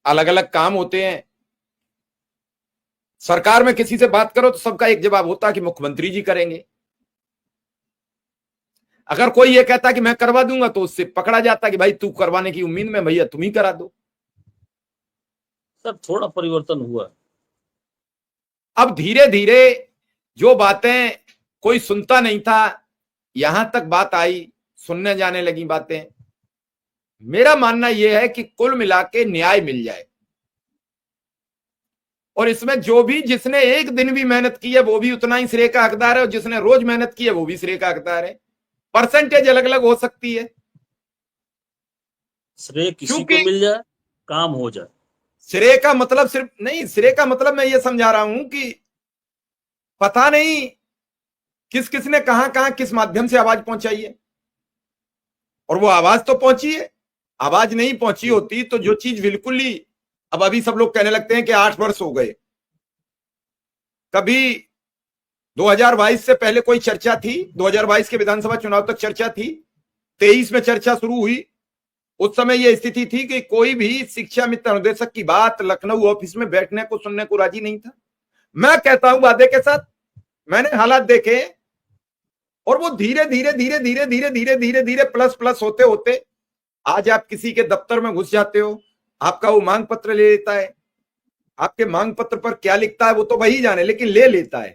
अलग अलग काम होते हैं। सरकार में किसी से बात करो तो सबका एक जवाब होता है कि मुख्यमंत्री जी करेंगे। अगर कोई ये कहता कि मैं करवा दूंगा तो उससे पकड़ा जाता कि भाई तू करवाने की उम्मीद में, भैया तुम ही करा दो। सर थोड़ा परिवर्तन हुआ। अब धीरे धीरे जो बातें कोई सुनता नहीं था, यहां तक बात आई, सुनने जाने लगी बातें। मेरा मानना यह है कि कुल मिला के न्याय मिल जाए, और इसमें जो भी जिसने एक दिन भी मेहनत की है वो भी उतना ही श्रेय का हकदार है, और जिसने रोज मेहनत की है वो भी श्रेय का हकदार है। परसेंटेज अलग अलग हो सकती है, श्रेय किसी को क्योंकि मिल जाए, काम हो जाए। श्रेय का मतलब सिर्फ नहीं, श्रेय का मतलब मैं ये समझा रहा हूं कि पता नहीं किस किसने कहां कहां किस माध्यम से आवाज पहुंचाई है, और वो आवाज तो पहुंची है। आवाज नहीं पहुंची होती तो जो चीज बिल्कुल ही, अब अभी सब लोग कहने लगते हैं कि 8 वर्ष हो गए। कभी 2022 से पहले कोई चर्चा थी? 2022 के विधानसभा चुनाव तक चर्चा थी, 23 में चर्चा शुरू हुई। उस समय यह स्थिति थी कि कोई भी शिक्षा मित्र अनुदेशक की बात लखनऊ ऑफिस में बैठने को सुनने को राजी नहीं था। मैं कहता हूं वादे के साथ, मैंने हालात देखे, और वो धीरे धीरे धीरे धीरे धीरे धीरे धीरे धीरे प्लस प्लस होते होते आज आप किसी के दफ्तर में घुस जाते हो, आपका वो मांग पत्र ले लेता है। आपके मांग पत्र पर क्या लिखता है वो तो वही जाने, लेकिन ले लेता है।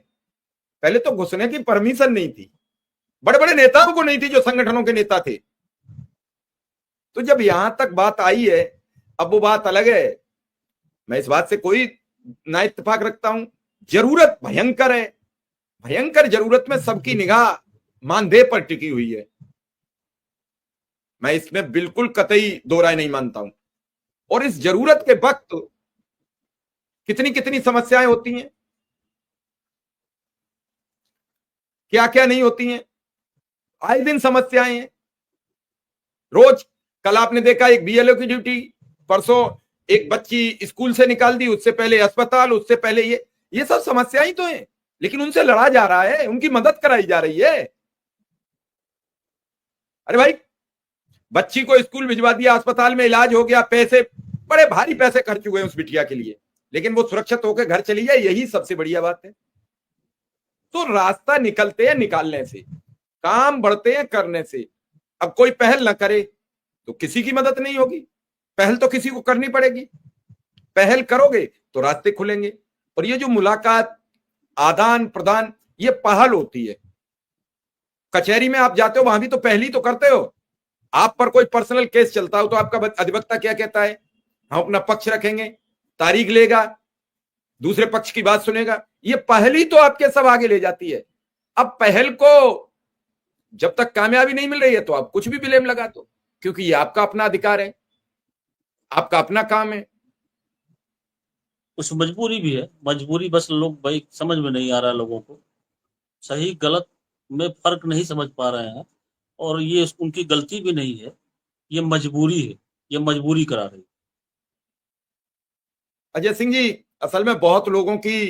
पहले तो घुसने की परमिशन नहीं थी, बड़े बड़े नेताओं को नहीं थी जो संगठनों के नेता थे। तो जब यहां तक बात आई है, अब वो बात अलग है। मैं इस बात से कोई ना इत्तेफाक रखता हूं, जरूरत भयंकर है, भयंकर जरूरत में सबकी निगाह मानदेय पर टिकी हुई है। मैं इसमें बिल्कुल कतई दो राय नहीं मानता हूं। और इस जरूरत के वक्त कितनी कितनी समस्याएं होती हैं, क्या क्या नहीं होती हैं, आए दिन समस्याएं हैं रोज। कल आपने देखा एक बीएलओ की ड्यूटी, परसों एक बच्ची स्कूल से निकाल दी, उससे पहले अस्पताल, उससे पहले ये सब समस्याएं तो हैं, लेकिन उनसे लड़ा जा रहा है, उनकी मदद कराई जा रही है। अरे भाई, बच्ची को स्कूल भिजवा दिया, अस्पताल में इलाज हो गया, पैसे बड़े भारी पैसे खर्च हुए उस बिटिया के लिए, लेकिन वो सुरक्षित होकर घर चली जाए, यही सबसे बढ़िया बात है। तो रास्ता निकलते हैं निकालने से, काम बढ़ते हैं करने से। अब कोई पहल ना करे तो किसी की मदद नहीं होगी, पहल तो किसी को करनी पड़ेगी। पहल करोगे तो रास्ते खुलेंगे। और ये जो मुलाकात, आदान प्रदान, ये पहल होती है। कचहरी में आप जाते हो, वहां भी तो पहल ही तो करते हो। आप पर कोई पर्सनल केस चलता हो तो आपका अधिवक्ता क्या कहता है? हम अपना पक्ष रखेंगे, तारीख लेगा, दूसरे पक्ष की बात सुनेगा। ये पहल ही तो आपके सब आगे ले जाती है। अब पहल को जब तक कामयाबी नहीं मिल रही है तो आप कुछ भी ब्लेम लगा दो, क्योंकि ये आपका अपना अधिकार है, आपका अपना काम है। कुछ मजबूरी भी है, मजबूरी बस लोग भाई समझ में नहीं आ रहा है लोगों को, सही गलत में फर्क नहीं समझ पा रहे हैं। और ये उनकी गलती भी नहीं है, ये मजबूरी है, ये मजबूरी करा रही है। अजय सिंह जी, असल में बहुत लोगों की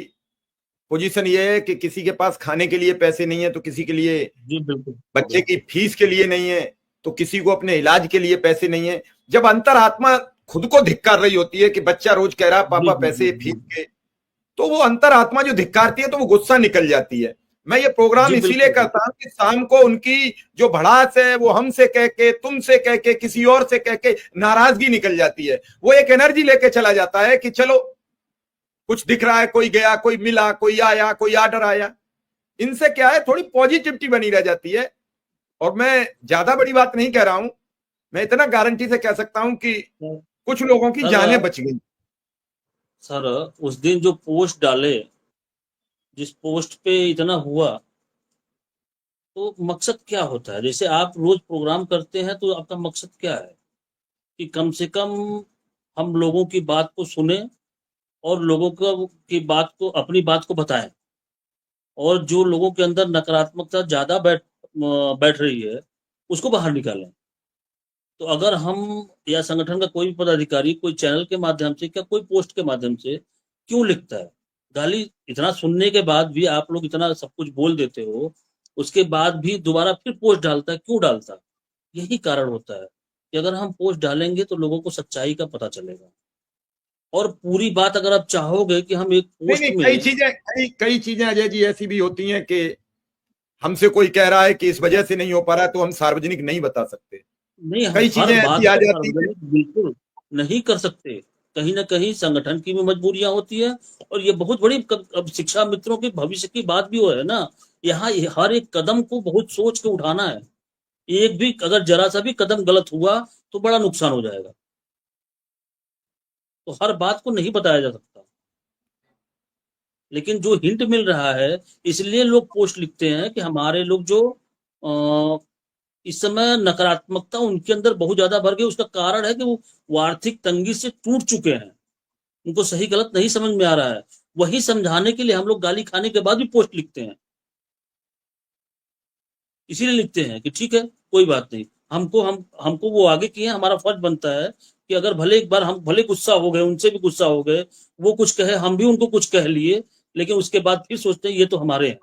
पोजीशन ये है कि किसी के पास खाने के लिए पैसे नहीं है, तो किसी के लिए जी बिल्कुल बच्चे की फीस के लिए नहीं है, तो किसी को अपने इलाज के लिए पैसे नहीं है। जब अंतरात्मा खुद को धिक्कार रही होती है कि बच्चा रोज कह रहा जी पापा जी पैसे जी फीस जी के, तो वो अंतरात्मा जो धिक्कारती है तो वो गुस्सा निकल जाती है। मैं ये प्रोग्राम जी इसीलिए बिल्कुल करता बिल्कुल। हूं कि शाम को उनकी जो भड़ास है वो हमसे कह के, तुमसे कह के, किसी और से कह के नाराजगी निकल जाती है। वो एक एनर्जी लेके चला जाता है कि चलो कुछ दिख रहा है, कोई गया, कोई मिला, कोई आया, कोई आर्डर आया। इनसे क्या है, थोड़ी पॉजिटिविटी बनी रह जाती है। और मैं ज्यादा बड़ी बात नहीं कह रहा हूं, मैं इतना गारंटी से कह सकता हूं कि कुछ लोगों की सर जानें बच गई। सर उस दिन जो पोस्ट डाले, जिस पोस्ट पे इतना हुआ, तो मकसद क्या होता है? जैसे आप रोज प्रोग्राम करते हैं तो आपका मकसद क्या है कि कम से कम हम लोगों की बात को सुने और लोगों को की बात को, अपनी बात को बताएं, और जो लोगों के अंदर नकारात्मकता ज्यादा बैठ रही है उसको बाहर निकालें। तो अगर हम या संगठन का कोई भी पदाधिकारी कोई चैनल के माध्यम से या कोई पोस्ट के माध्यम से क्यों लिखता है, गाली इतना सुनने के बाद भी आप लोग इतना सब कुछ बोल देते हो, उसके बाद भी दोबारा फिर पोस्ट डालता है, क्यों डालता है? यही कारण होता है कि अगर हम पोस्ट डालेंगे तो लोगों को सच्चाई का पता चलेगा। और पूरी बात अगर आप चाहोगे कि हम एक नहीं पोस्ट नहीं, में कई चीजें अजय जी ऐसी भी होती हैं कि हमसे कोई कह रहा है कि इस वजह से नहीं हो पा रहा है तो हम सार्वजनिक नहीं बता सकते। नहीं, कई हर चीजें ऐसी बात आ को जाती है। सार्वजनिक बिल्कुल नहीं कर सकते। कहीं ना कहीं संगठन की भी मजबूरियां होती है, और ये बहुत बड़ी अब शिक्षा मित्रों के भविष्य की बात भी हो है ना। यहाँ हर एक कदम को बहुत सोच के उठाना है। एक भी अगर जरा सा भी कदम गलत हुआ तो बड़ा नुकसान हो जाएगा। तो हर बात को नहीं बताया जा सकता, लेकिन जो हिंट मिल रहा है, इसलिए लोग पोस्ट लिखते हैं कि हमारे लोग जो अ, इस समय नकारात्मकता उनके अंदर बहुत ज्यादा भर गई। उसका कारण है कि वो आर्थिक तंगी से टूट चुके हैं, उनको सही गलत नहीं समझ में आ रहा है। वही समझाने के लिए हम लोग गाली खाने के बाद भी पोस्ट लिखते हैं। इसीलिए लिखते हैं कि ठीक है, कोई बात नहीं, हमको वो आगे किए हैं, हमारा फर्ज बनता है कि अगर भले एक बार हम भले गुस्सा हो गए, उनसे भी गुस्सा हो गए, वो कुछ कहे, हम भी उनको कुछ कह लिए, लेकिन उसके बाद फिर सोचते हैं ये तो हमारे हैं।